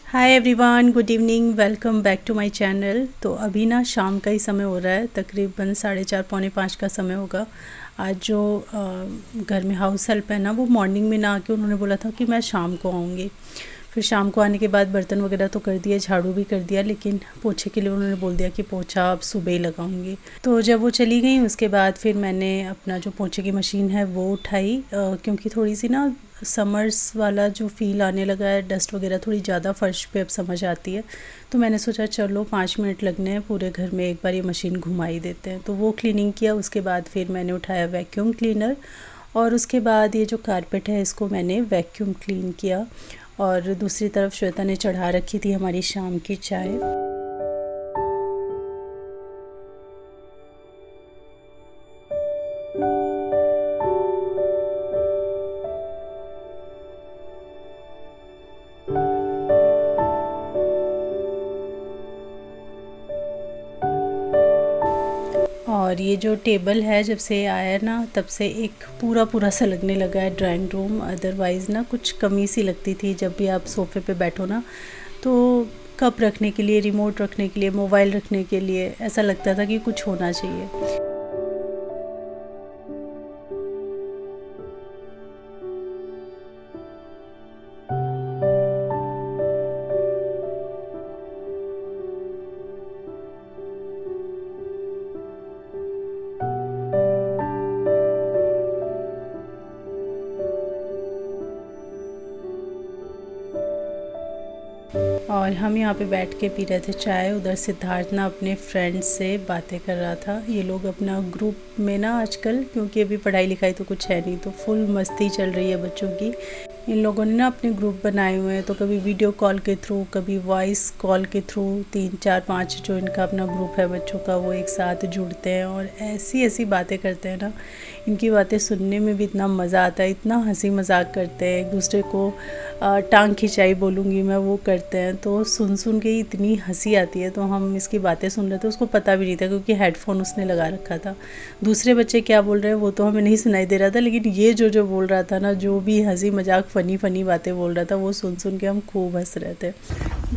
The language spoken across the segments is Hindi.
Hi everyone, good evening, welcome back to my channel. तो अभी ना शाम का ही समय हो रहा है, तकरीबन 4:30 पौने 5 का समय होगा। आज जो घर में हाउस हेल्प है ना, वो मॉर्निंग में ना आके उन्होंने बोला था कि मैं शाम को आऊँगी। फिर शाम को आने के बाद बर्तन वगैरह तो कर दिया, झाड़ू भी कर दिया, लेकिन पोछे के लिए उन्होंने बोल दिया कि पोछा अब सुबह ही लगाऊंगी। तो जब वो चली गई उसके बाद फिर मैंने अपना जो पोछे की मशीन है वो उठाई, क्योंकि थोड़ी सी ना समर्स वाला जो फ़ील आने लगा है, डस्ट वगैरह थोड़ी ज़्यादा फ़र्श पे अब समझ आती है। तो मैंने सोचा चलो 5 मिनट लगने हैं, पूरे घर में एक बार ये मशीन घुमा ही देते हैं। तो वो क्लीनिंग किया, उसके बाद फिर मैंने उठाया वैक्यूम क्लीनर और उसके बाद ये जो कारपेट है इसको मैंने वैक्यूम क्लीन किया। और दूसरी तरफ श्वेता ने चढ़ा रखी थी हमारी शाम की चाय। और ये जो टेबल है जब से आया है ना तब से एक पूरा सा लगने लगा है ड्राइंग रूम। अदरवाइज़ ना कुछ कमी सी लगती थी। जब भी आप सोफ़े पे बैठो ना तो कप रखने के लिए, रिमोट रखने के लिए, मोबाइल रखने के लिए ऐसा लगता था कि कुछ होना चाहिए। और हम यहाँ पे बैठ के पी रहे थे चाय। उधर सिद्धार्थ ना अपने फ्रेंड्स से बातें कर रहा था। ये लोग अपना ग्रुप में ना आजकल, क्योंकि अभी पढ़ाई लिखाई तो कुछ है नहीं, तो फुल मस्ती चल रही है बच्चों की। इन लोगों ने ना अपने ग्रुप बनाए हुए हैं, तो कभी वीडियो कॉल के थ्रू, कभी वॉइस कॉल के थ्रू 3 4 5 जो इनका अपना ग्रुप है बच्चों का, वो एक साथ जुड़ते हैं और ऐसी ऐसी बातें करते हैं ना। इनकी बातें सुनने में भी इतना मज़ा आता है, इतना हंसी मजाक करते हैं, एक दूसरे को टांग खिंचाई बोलूँगी मैं, वो करते हैं। तो सुन के इतनी हंसी आती है। तो हम इसकी बातें सुन रहे थे, उसको पता भी नहीं था क्योंकि हेडफोन उसने लगा रखा था। दूसरे बच्चे क्या बोल रहे हैं वो तो हमें नहीं सुनाई दे रहा था, लेकिन ये जो बोल रहा था ना, जो भी हंसी मजाक फ़नी बातें बोल रहा था, वो सुन के हम खूब हंस रहे थे।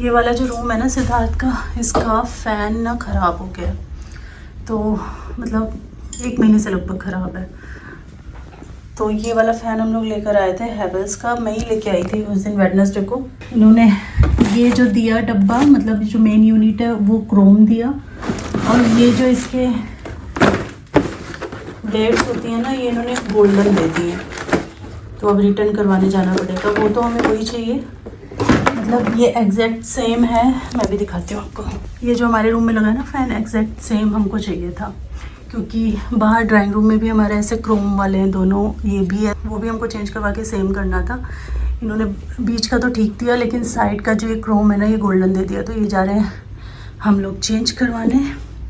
ये वाला जो रूम है ना सिद्धार्थ का, इसका फ़ैन ना ख़राब हो गया, तो मतलब 1 महीने से लगभग ख़राब है। तो ये वाला फ़ैन हम लोग लेकर आए थे हैवेल्स का, मैं ही लेके आई थी उस दिन वेडनेसडे को। इन्होंने ये जो दिया डब्बा, मतलब जो मेन यूनिट है वो क्रोम दिया, और ये जो इसके ब्लेड्स होती हैं ना, ये इन्होंने गोल्डन दे दी है। तो अब रिटर्न करवाने जाना पड़ेगा। वो तो हमें वही चाहिए, मतलब ये एग्जैक्ट सेम है। मैं भी दिखाती हूँ आपको। ये जो हमारे रूम में लगा है ना फ़ैन, एग्जैक्ट सेम हमको चाहिए था, क्योंकि बाहर ड्राइंग रूम में भी हमारे ऐसे क्रोम वाले हैं दोनों, ये भी है, वो भी हमको चेंज करवा के सेम करना था। इन्होंने बीच का तो ठीक दिया, लेकिन साइड का जो ये क्रोम है ना, ये गोल्डन दे दिया। तो ये जा रहे हैं हम लोग चेंज करवाने।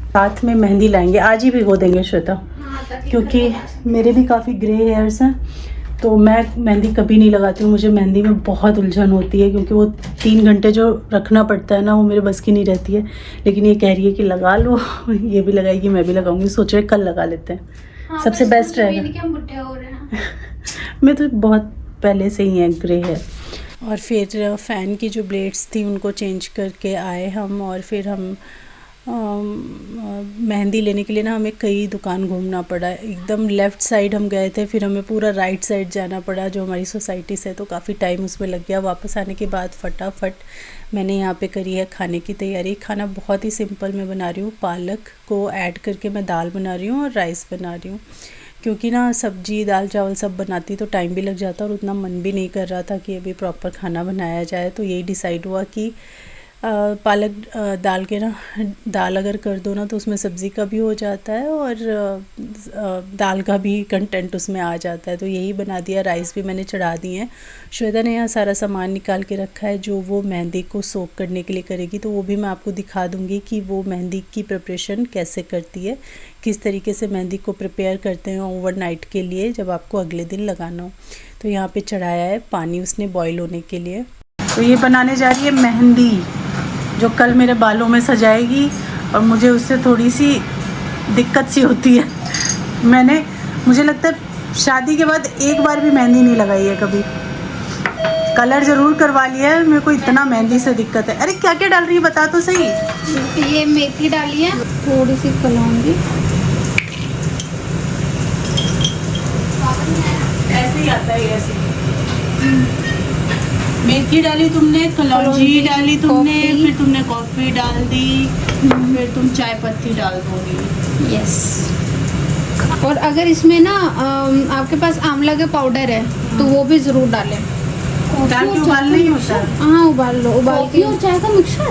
साथ में मेहंदी लाएंगे, आज ही भिगो देंगे श्वेता, क्योंकि मेरे भी काफ़ी ग्रे हेयर्स हैं। तो मैं मेहंदी कभी नहीं लगाती हूँ, मुझे मेहंदी में बहुत उलझन होती है, क्योंकि वो 3 घंटे जो रखना पड़ता है ना, वो मेरे बस की नहीं रहती है। लेकिन ये कह रही है कि लगा लो। ये भी लगाएगी, मैं भी लगाऊंगी। सोच रहे कल लगा लेते हैं। हाँ, सबसे बेस्ट रहेगा। मैं तो बहुत पहले से ही है ग्रे है। और फिर फ़ैन की जो ब्लेड्स थी उनको चेंज करके आए हम, और फिर हम मेहंदी लेने के लिए ना हमें कई दुकान घूमना पड़ा। एकदम लेफ़्ट साइड हम गए थे, फिर हमें पूरा राइट साइड जाना पड़ा जो हमारी सोसाइटी से, तो काफ़ी टाइम उसमें लग गया। वापस आने के बाद फटाफट मैंने यहाँ पे करी है खाने की तैयारी। खाना बहुत ही सिंपल मैं बना रही हूँ, पालक को ऐड करके मैं दाल बना रही हूँ और राइस बना रही हूँ, क्योंकि ना सब्जी दाल चावल सब बनाती तो टाइम भी लग जाता और उतना मन भी नहीं कर रहा था कि अभी प्रॉपर खाना बनाया जाए। तो यही डिसाइड हुआ कि पालक दाल के ना, दाल अगर कर दो ना तो उसमें सब्ज़ी का भी हो जाता है और दाल का भी कंटेंट उसमें आ जाता है। तो यही बना दिया। राइस भी मैंने चढ़ा दिए हैं। श्वेता ने यहाँ सारा सामान निकाल के रखा है जो वो मेहंदी को सोक करने के लिए करेगी, तो वो भी मैं आपको दिखा दूँगी कि वो मेहंदी की प्रिपरेशन कैसे करती है, किस तरीके से मेहंदी को प्रिपेयर करते हैं ओवरनाइट के लिए जब आपको अगले दिन लगाना हो। तो यहाँ पे चढ़ाया है पानी उसने बॉईल होने के लिए। तो ये बनाने जा रही है मेहंदी, जो कल मेरे बालों में सजाएगी, और मुझे उससे थोड़ी सी दिक्कत सी होती है। मुझे लगता है शादी के बाद एक बार भी मेहंदी नहीं लगाई है कभी। कलर ज़रूर करवा लिया है, मेरे को इतना मेहंदी से दिक्कत है। अरे क्या क्या डाल रही है बता तो सही। ये मेथी डाली है, थोड़ी सी कलौंजी, ऐसे ही आता है ऐसे। मेथी डाली तुमने, कलौंजी डाली तुमने, फिर तुमने कॉफ़ी डाल दी, फिर तुम चाय पत्ती डाल दोगी। यस। और अगर इसमें ना आपके पास आंवला का पाउडर है तो वो भी ज़रूर डालें। डाल के उबालना ही होता है। हाँ उबाल लो, उबाल के। और चाय का मिक्सर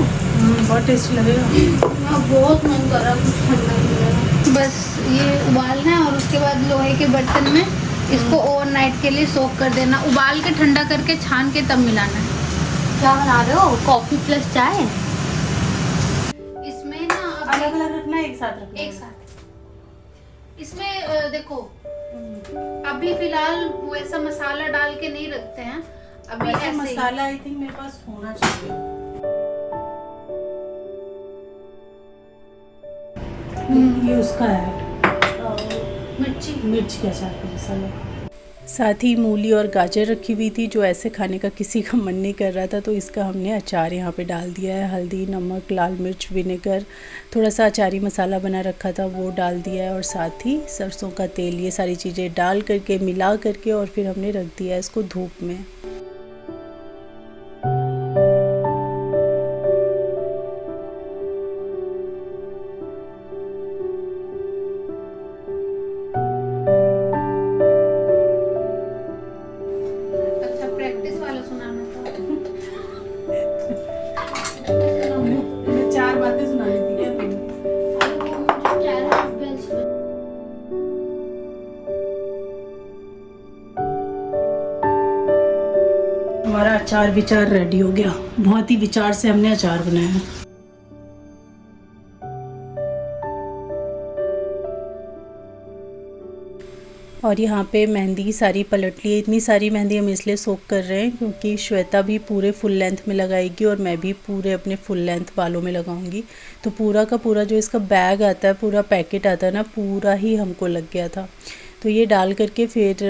बहुत टेस्टी लगेगा। बहुत मन कर रहा कुछ ठंडा ही। बस ये उबालना है और उसके बाद लोहे के बर्तन में इसको ओवरनाइट के लिए सोक कर देना, उबाल के ठंडा करके छान के तब मिलाना है। क्या बना रहे हो? कॉफी प्लस चाय? इसमें ना अलग अलग रखना है, एक साथ रखना है? एक साथ। इसमें देखो अभी फिलहाल वैसा मसाला डाल के नहीं रखते हैं, अभी ऐसे मसाला आई थिंक मेरे पास होना चाहिए। ये उसका है मिर्च के अचार का मसाला। साथ ही मूली और गाजर रखी हुई थी जो ऐसे खाने का किसी का मन नहीं कर रहा था, तो इसका हमने अचार यहाँ पे डाल दिया है। हल्दी, नमक, लाल मिर्च, विनेगर, थोड़ा सा अचारी मसाला बना रखा था वो डाल दिया है, और साथ ही सरसों का तेल, ये सारी चीज़ें डाल करके मिला करके और फिर हमने रख दिया है इसको धूप में। हमारा अचार विचार रेडी हो गया, बहुत ही विचार से हमने अचार बनाया है। और यहाँ पे मेहंदी सारी पलट ली है। इतनी सारी मेहंदी हम इसलिए सोक कर रहे हैं क्योंकि श्वेता भी पूरे फुल लेंथ में लगाएगी और मैं भी पूरे अपने फुल लेंथ बालों में लगाऊंगी। तो पूरा का पूरा जो इसका बैग आता है, पूरा पैकेट आता है ना, पूरा ही हमको लग गया था। तो ये डाल करके फिर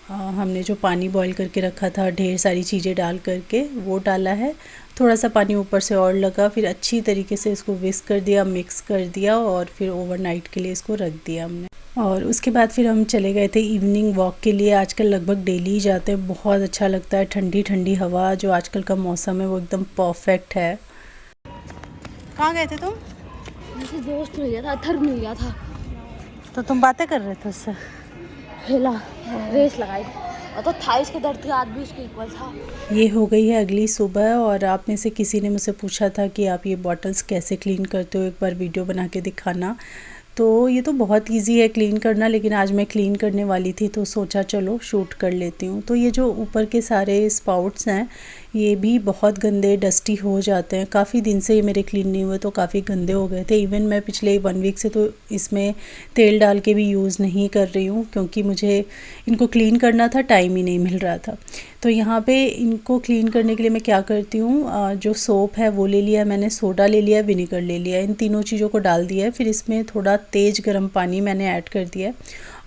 हमने जो पानी बॉईल करके रखा था, ढेर सारी चीज़ें डाल करके वो डाला है। थोड़ा सा पानी ऊपर से और लगा, फिर अच्छी तरीके से इसको विस्क कर दिया, मिक्स कर दिया और फिर ओवरनाइट के लिए इसको रख दिया हमने। और उसके बाद फिर हम चले गए थे इवनिंग वॉक के लिए। आजकल लगभग डेली ही जाते हैं, बहुत अच्छा लगता है। ठंडी ठंडी हवा, जो आजकल का मौसम है वो एकदम परफेक्ट है। कहाँ गए थे तुम? मुझे दोस्त मिल गया था, अथर मिल गया था, तो तुम बातें कर रहे थे उससे? हिला रेस लगाई और तो था इसके दर्द के आज भी उसके इक्वल था। ये हो गई है अगली सुबह और आप में से किसी ने मुझसे पूछा था कि आप ये बॉटल्स कैसे क्लीन करते हो, एक बार वीडियो बना के दिखाना। तो ये तो बहुत इजी है क्लीन करना, लेकिन आज मैं क्लीन करने वाली थी तो सोचा चलो शूट कर लेती हूँ। तो ये जो ऊपर के सारे स्पाउट्स हैं ये भी बहुत गंदे डस्टी हो जाते हैं। काफ़ी दिन से ये मेरे क्लीन नहीं हुए तो काफ़ी गंदे हो गए थे। इवन मैं पिछले 1 वीक से तो इसमें तेल डाल के भी यूज़ नहीं कर रही हूँ क्योंकि मुझे इनको क्लीन करना था, टाइम ही नहीं मिल रहा था। तो यहाँ पे इनको क्लीन करने के लिए मैं क्या करती हूँ, जो सोप है वो ले लिया है मैंने, सोडा ले लिया है, विनेगर ले लिया है, इन तीनों चीज़ों को डाल दिया है। फिर इसमें थोड़ा तेज़ गर्म पानी मैंने ऐड कर दिया है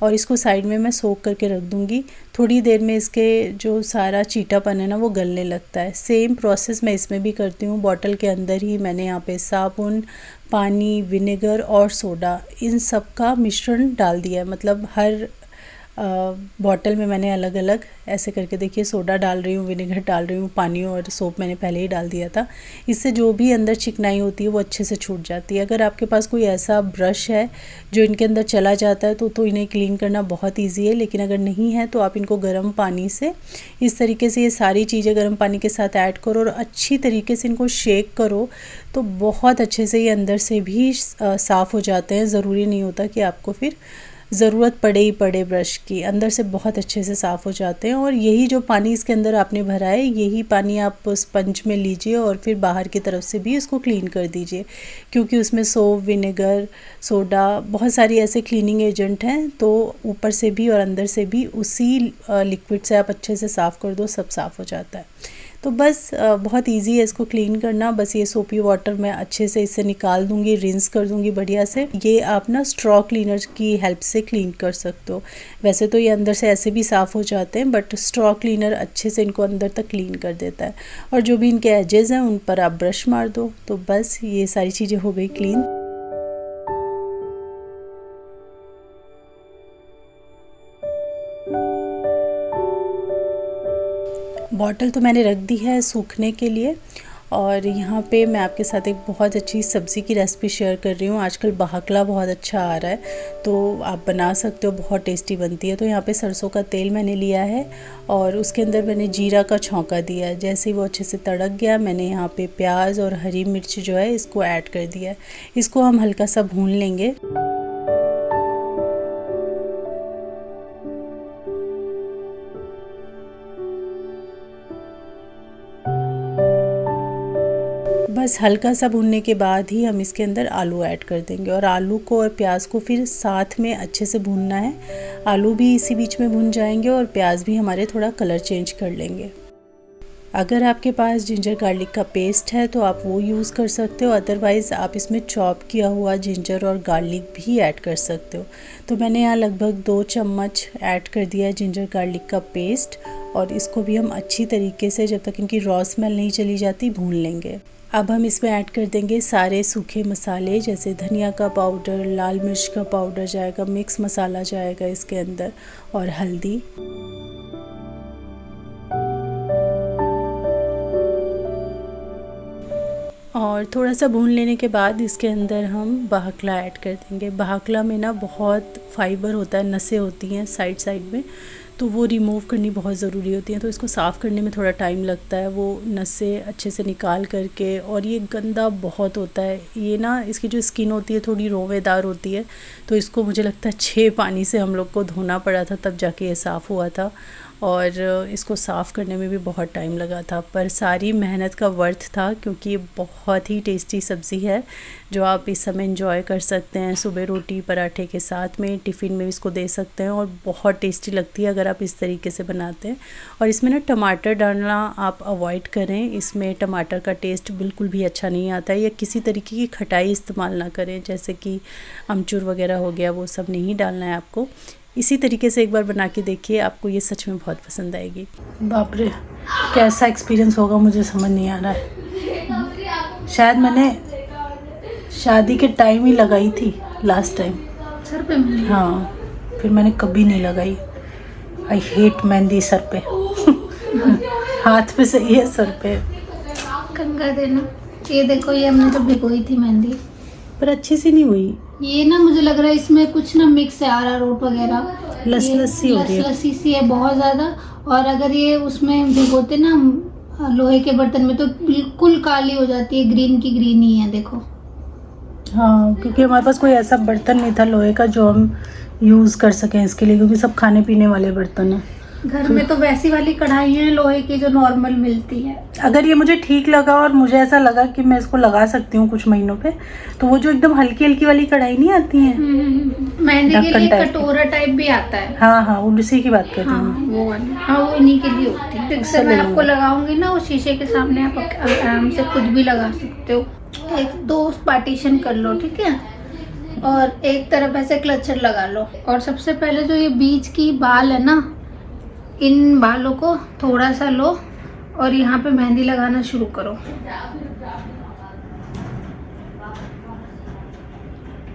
और इसको साइड में मैं सोक करके रख दूँगी। थोड़ी देर में इसके जो सारा चीटापन है ना वो गलने लगता है। सेम प्रोसेस मैं इसमें भी करती हूँ। बॉटल के अंदर ही मैंने यहाँ पे साबुन, पानी, विनेगर और सोडा, इन सब का मिश्रण डाल दिया है। मतलब हर बॉटल में मैंने अलग अलग ऐसे करके, देखिए सोडा डाल रही हूँ, विनेगर डाल रही हूँ, पानी और सोप मैंने पहले ही डाल दिया था। इससे जो भी अंदर चिकनाई होती है वो अच्छे से छूट जाती है। अगर आपके पास कोई ऐसा ब्रश है जो इनके अंदर चला जाता है तो इन्हें क्लीन करना बहुत ईजी है, लेकिन अगर नहीं है तो आप इनको गर्म पानी से इस तरीके से ये सारी चीज़ें गर्म पानी के साथ ऐड करो और अच्छी तरीके से इनको शेक करो तो बहुत अच्छे से ये अंदर से भी साफ़ हो जाते हैं। ज़रूरी नहीं होता कि आपको फिर ज़रूरत पड़े ही पड़े ब्रश की, अंदर से बहुत अच्छे से साफ़ हो जाते हैं। और यही जो पानी इसके अंदर आपने भरा है यही पानी आप स्पंज में लीजिए और फिर बाहर की तरफ से भी इसको क्लीन कर दीजिए, क्योंकि उसमें सोप, विनेगर, सोडा, बहुत सारी ऐसे क्लीनिंग एजेंट हैं। तो ऊपर से भी और अंदर से भी उसी लिक्विड से आप अच्छे से साफ़ कर दो, सब साफ़ हो जाता है। तो बस बहुत इजी है इसको क्लीन करना। बस ये सोपी वाटर मैं अच्छे से इससे निकाल दूंगी, रिंस कर दूंगी बढ़िया से। ये आप ना स्ट्रॉ क्लीनर की हेल्प से क्लीन कर सकते हो। वैसे तो ये अंदर से ऐसे भी साफ़ हो जाते हैं, बट स्ट्रॉ क्लीनर अच्छे से इनको अंदर तक क्लीन कर देता है। और जो भी इनके एजेस हैं उन पर आप ब्रश मार दो, तो बस ये सारी चीज़ें हो गई क्लीन। बॉटल तो मैंने रख दी है सूखने के लिए। और यहाँ पे मैं आपके साथ एक बहुत अच्छी सब्ज़ी की रेसिपी शेयर कर रही हूँ। आजकल बाहकला बहुत अच्छा आ रहा है, तो आप बना सकते हो, बहुत टेस्टी बनती है। तो यहाँ पे सरसों का तेल मैंने लिया है और उसके अंदर मैंने जीरा का छौंका दिया है। जैसे ही वो अच्छे से तड़क गया, मैंने यहाँ पे प्याज और हरी मिर्च जो है इसको ऐड कर दिया है। इसको हम हल्का सा भून लेंगे। बस हल्का सा भूनने के बाद ही हम इसके अंदर आलू ऐड कर देंगे और आलू को और प्याज को फिर साथ में अच्छे से भूनना है। आलू भी इसी बीच में भून जाएंगे और प्याज भी हमारे थोड़ा कलर चेंज कर लेंगे। अगर आपके पास जिंजर गार्लिक का पेस्ट है तो आप वो यूज़ कर सकते हो, अदरवाइज़ आप इसमें चॉप किया हुआ जिंजर और गार्लिक भी ऐड कर सकते हो। तो मैंने यहाँ लगभग 2 चम्मच ऐड कर दिया है जिंजर गार्लिक का पेस्ट और इसको भी हम अच्छी तरीके से, जब तक इनकी रॉ स्मेल नहीं चली जाती, भून लेंगे। अब हम इसमें ऐड कर देंगे सारे सूखे मसाले, जैसे धनिया का पाउडर, लाल मिर्च का पाउडर जाएगा, मिक्स मसाला जाएगा इसके अंदर, और हल्दी। और थोड़ा सा भून लेने के बाद इसके अंदर हम बाहकला ऐड कर देंगे। बाहकला में ना बहुत फाइबर होता है, नसें होती हैं साइड में, तो वो रिमूव करनी बहुत ज़रूरी होती है। तो इसको साफ़ करने में थोड़ा टाइम लगता है, वो नसें अच्छे से निकाल करके। और ये गंदा बहुत होता है, ये ना इसकी जो स्किन होती है थोड़ी रोवेदार होती है, तो इसको मुझे लगता है 6 पानी से हम लोग को धोना पड़ा था, तब जाके ये साफ़ हुआ था। और इसको साफ़ करने में भी बहुत टाइम लगा था, पर सारी मेहनत का वर्थ था, क्योंकि ये बहुत ही टेस्टी सब्ज़ी है जो आप इस समय एंजॉय कर सकते हैं। सुबह रोटी पराठे के साथ में, टिफ़िन में इसको दे सकते हैं और बहुत टेस्टी लगती है अगर आप इस तरीके से बनाते हैं। और इसमें ना टमाटर डालना आप अवॉइड करें, इसमें टमाटर का टेस्ट बिल्कुल भी अच्छा नहीं आता है। या किसी तरीके की खटाई इस्तेमाल ना करें, जैसे कि अमचूर वगैरह हो गया, वो सब नहीं डालना है आपको। इसी तरीके से एक बार बना के देखिए, आपको ये सच में बहुत पसंद आएगी। बाप रे, कैसा एक्सपीरियंस होगा मुझे समझ नहीं आ रहा है। शायद मैंने शादी के टाइम ही लगाई थी लास्ट टाइम सर पे। हाँ, फिर मैंने कभी नहीं लगाई। आई हेट मेहंदी सर पे। हाथ पे सही है, सर पे कंगा देना। ये देखो, ये हमने तो भिगोई थी मेहंदी, पर अच्छी सी नहीं हुई। ये ना मुझे लग रहा है इसमें कुछ ना मिक्स है, अरारोट वगैरह, लस्सी हो रही है, लस्सी सी है बहुत ज़्यादा। और अगर ये उसमें भिगोते ना लोहे के बर्तन में, तो बिल्कुल काली हो जाती है, ग्रीन की ग्रीन ही है, देखो। हाँ, क्योंकि हमारे पास कोई ऐसा बर्तन नहीं था लोहे का जो हम यूज़ कर सकें इसके लिए, क्योंकि सब खाने पीने वाले बर्तन हैं। घर में तो वैसी वाली कढ़ाई है लोहे की जो नॉर्मल मिलती है। अगर ये मुझे ठीक लगा और मुझे ऐसा लगा कि मैं इसको लगा सकती हूँ कुछ महीनों पे, तो वो जो एकदम हल्की हल्की वाली कढ़ाई नहीं आती है, मेहंदी के लिए कटोरा टाइप भी आता है। हाँ हाँ, वो उसी की बात कर रही हूँ। हाँ, वो वाली, हाँ, वो इन्हीं के लिए होती है। इससे मैं आपको लगाऊंगी ना, वो शीशे के सामने आप आराम से खुद भी लगा सकते हो। 1-2 पार्टीशन कर लो, ठीक है, और एक तरफ ऐसे क्लचर लगा लो। और सबसे पहले जो ये बीच की बाल है ना, इन बालों को थोड़ा सा लो और यहाँ पे मेहंदी लगाना शुरू करो।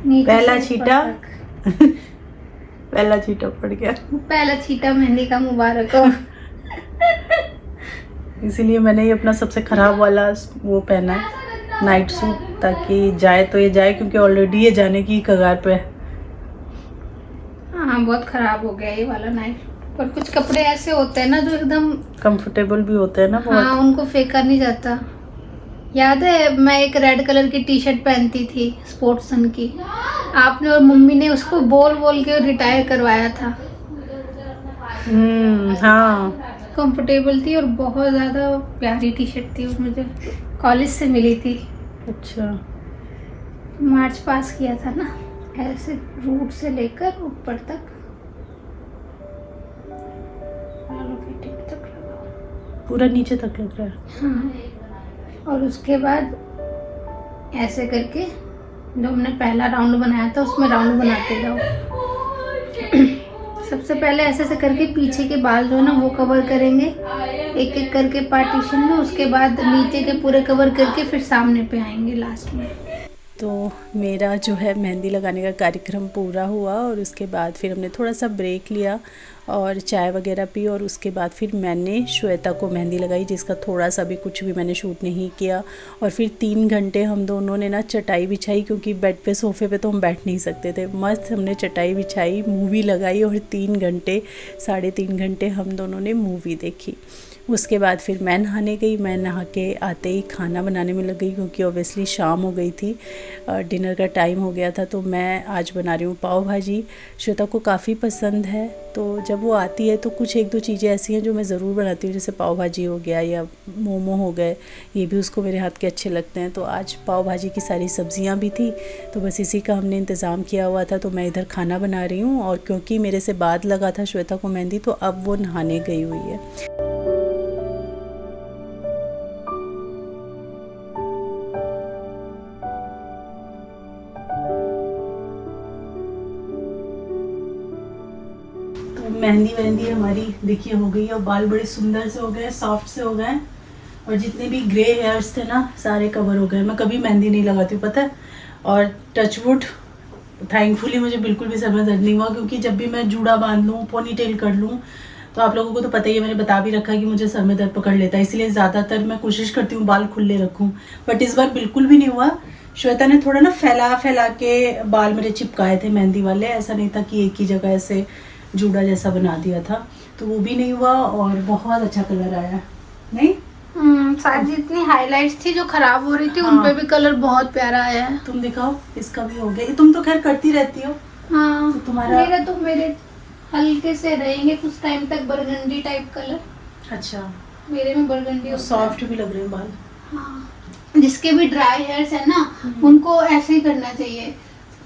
पहला छींटा पहला छींटा पड़ गया। पहला छींटा मेहंदी का मुबारक हो। इसीलिए मैंने ये अपना सबसे ख़राब वाला वो पहना है, नाइट सूट, ताकि जाए तो ये जाए, क्योंकि ऑलरेडी ये जाने की कगार पे है। हाँ, बहुत ख़राब हो गया ये वाला नाइट। पर कुछ कपड़े ऐसे होते हैं ना जो एकदम कंफर्टेबल भी होते हैं ना बहुत। हाँ, उनको फेंका नहीं जाता। याद है, मैं एक रेड कलर की टी शर्ट पहनती थी स्पोर्ट्सन की, आपने और मम्मी ने उसको बोल बोल के रिटायर करवाया था। हाँ, कंफर्टेबल थी और बहुत ज़्यादा प्यारी टी शर्ट थी, मुझे कॉलेज से मिली थी। अच्छा, मार्च पास किया था ना, ऐसे रूट से लेकर ऊपर तक पूरा नीचे तक लग रहा है। हाँ, और उसके बाद ऐसे करके जो हमने पहला राउंड बनाया था उसमें राउंड बनाते जाओ। सबसे पहले ऐसे ऐसे करके पीछे के बाल जो है ना वो कवर करेंगे एक एक करके पार्टीशन में, उसके बाद नीचे के पूरे कवर करके फिर सामने पे आएंगे लास्ट में। तो मेरा जो है मेहंदी लगाने का कार्यक्रम पूरा हुआ और उसके बाद फिर हमने थोड़ा सा ब्रेक लिया और चाय वगैरह पी और उसके बाद फिर मैंने श्वेता को मेहंदी लगाई, जिसका थोड़ा सा भी कुछ भी मैंने शूट नहीं किया। और फिर 3 घंटे हम दोनों ने ना चटाई बिछाई, क्योंकि बेड पे सोफ़े पे तो हम बैठ नहीं सकते थे। मस्त हमने चटाई बिछाई, मूवी लगाई और 3 घंटे 3.5 घंटे हम दोनों ने मूवी देखी। उसके बाद फिर मैं नहाने गई। मैं नहा के आते ही खाना बनाने में लग गई, क्योंकि ऑब्वियसली शाम हो गई थी, डिनर का टाइम हो गया था। तो मैं आज बना रही हूँ पाव भाजी। श्वेता को काफ़ी पसंद है, तो जब वो आती है तो कुछ 1-2 चीज़ें ऐसी हैं जो मैं ज़रूर बनाती हूँ, जैसे पाव भाजी हो गया या मोमो हो गए, ये भी उसको मेरे हाथ के अच्छे लगते हैं। तो आज पाव भाजी की सारी सब्जियाँ भी थी, तो बस इसी का हमने इंतज़ाम किया हुआ था। तो मैं इधर खाना बना रही हूँ, और क्योंकि मेरे से बाद लगा था श्वेता को मेहंदी, तो अब वो नहाने गई हुई है। मेहंदी हमारी देखिए हो गई, और बाल बड़े सुंदर से हो गए, सॉफ्ट से हो गए, और जितने भी ग्रे हेयर्स थे ना सारे कवर हो गए। मैं कभी मेहंदी नहीं लगाती हूँ, पता है। और टचवुड थैंकफुली मुझे बिल्कुल भी सर में दर्द नहीं हुआ, क्योंकि जब भी मैं जूड़ा बांध लूँ, पोनी टेल कर लूँ, तो आप लोगों को तो पता ही है, मैंने बता भी रखा है कि मुझे सर में दर्द पकड़ लेता है। इसलिए ज़्यादातर मैं कोशिश करती हूँ बाल खुले रखूँ, बट इस बार बिल्कुल भी नहीं हुआ। श्वेता ने थोड़ा ना फैला के बाल मेरे चिपकाए थे मेहंदी वाले, ऐसा नहीं था कि एक ही जगह ऐसे जूड़ा जैसा बना दिया था, तो वो भी नहीं हुआ, और बहुत अच्छा कलर आया। नहीं शायद जितनी हाइलाइट्स थी जो खराब हो रही थी, हाँ। उन पे भी कलर बहुत प्यारा आया है। तुम दिखाओ, इसका भी हो गया। तुम तो खैर करती रहती हो। हाँ, तो तुम्हारा तो मेरे हल्के से रहेंगे कुछ टाइम तक, बरगंडी टाइप कलर। अच्छा, मेरे में बरगंडी सॉफ्ट भी लग रहे हैं बाल। हाँ, जिसके भी ड्राई हेयर्स है ना, उनको ऐसे ही करना चाहिए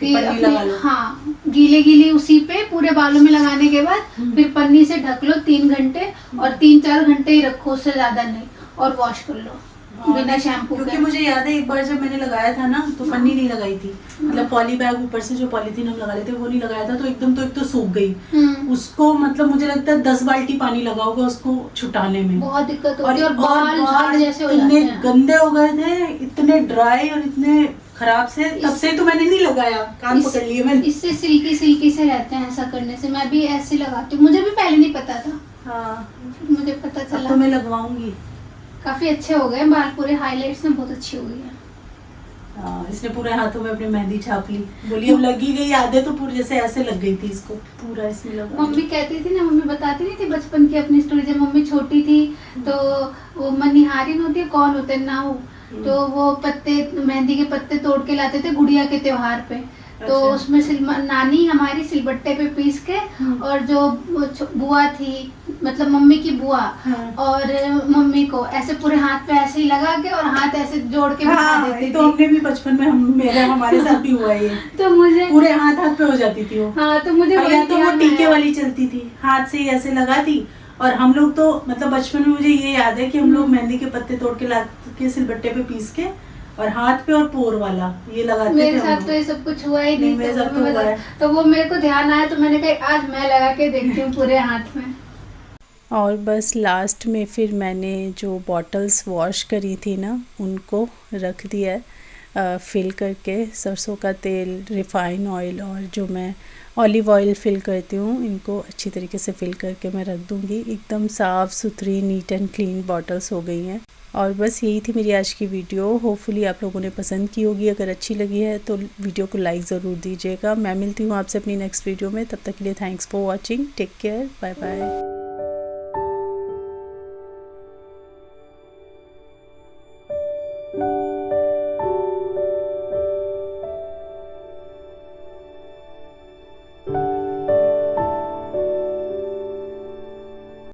कि पन्नी लगा लो। हाँ, गीले उसी पे पूरे बालों में लगाने के बाद फिर पन्नी से ढक लो 3 घंटे, और 3-4 घंटे ही रखो, उससे ज्यादा नहीं, और वॉश कर लो बिना शैम्पू के। क्योंकि मुझे याद है एक बार जब मैंने लगाया था ना, तो पन्नी नहीं लगाई थी, मतलब पॉली बैग ऊपर से जो पॉलीथीन हम लगा लेते वो नहीं लगाया था, तो एकदम तो एक तो सूख गई उसको, मतलब मुझे लगता है 10 बाल्टी पानी लगा होगा उसको छुटाने में, बहुत दिक्कत होती है। और बाल झाड़ जैसे हो इतने जाते हैं, गंदे हो गए थे, इतने ड्राई और इतने खराब से, तब से तो मैंने नहीं लगाया, कान पकड़ लिए मैंने। इससे सिल्की से रहते हैं, ऐसा करने से। मैं भी ऐसे लगाती हूँ, मुझे भी पहले नहीं पता था। हाँ, मुझे पता चला, तो मैं लगवाऊंगी। काफी अच्छे हो गए बाल, पूरे हाइलाइट्स में बहुत अच्छी हो गई है। इसने पूरे हाथों में अपनी मेहंदी छाप ली, बोली अब लगी गई आधे, तो पूरी जैसे ऐसे लग गई थी इसको पूरा इसमें लगा। मम्मी कहती थी ना, मम्मी बताती नहीं थी बचपन की अपनी स्टोरी, जब मम्मी छोटी थी तो वो मनिहारिन होती है, कौन होते हैं ना, तो वो पत्ते, मेहंदी के पत्ते तोड़ के लाते थे गुड़िया के त्योहार पे, तो उसमें नानी हमारी सिलबट्टे पे पीस के, और जो बुआ थी, मतलब मम्मी की बुआ, और मम्मी को ऐसे पूरे हाथ पे ऐसे ही लगा के और हाथ ऐसे जोड़ के बिठा देती थी। तो हमने भी बचपन में हमारे साथ भी हुआ ये। तो मुझे पूरे हाथ पे हो जाती थी वो। हाँ, तो मुझे या तो वो टीके वाली चलती थी, हाथ से ही ऐसे लगा दी, और हम लोग तो मतलब बचपन में मुझे ये याद है कि हम लोग मेहंदी के पत्ते तोड़ के ला के सिलबट्टे पे पीस के, और हाथ पे और पोर वाला ये लगाते थे। मेरे साथ तो ये सब कुछ हुआ ही नहीं, मेरे साथ तो हुआ है। तो वो मेरे को ध्यान आया, तो मैंने कहा आज मैं लगा के देखती हूँ पूरे हाथ में। और बस लास्ट में फिर मैंने जो बॉटल्स वॉश करी थी ना, उनको रख दिया है फिल करके, सरसों का तेल, रिफ़ाइन ऑयल, और जो मैं ऑलिव ऑयल फिल करती हूँ, इनको अच्छी तरीके से फिल करके मैं रख दूँगी। एकदम साफ़ सुथरी नीट एंड क्लीन बॉटल्स हो गई हैं। और बस यही थी मेरी आज की वीडियो। होपफुली आप लोगों ने पसंद की होगी। अगर अच्छी लगी है तो वीडियो को लाइक ज़रूर दीजिएगा। मैं मिलती हूँ आपसे अपनी नेक्स्ट वीडियो में, तब तक के लिए thanks for watching, take care, bye bye.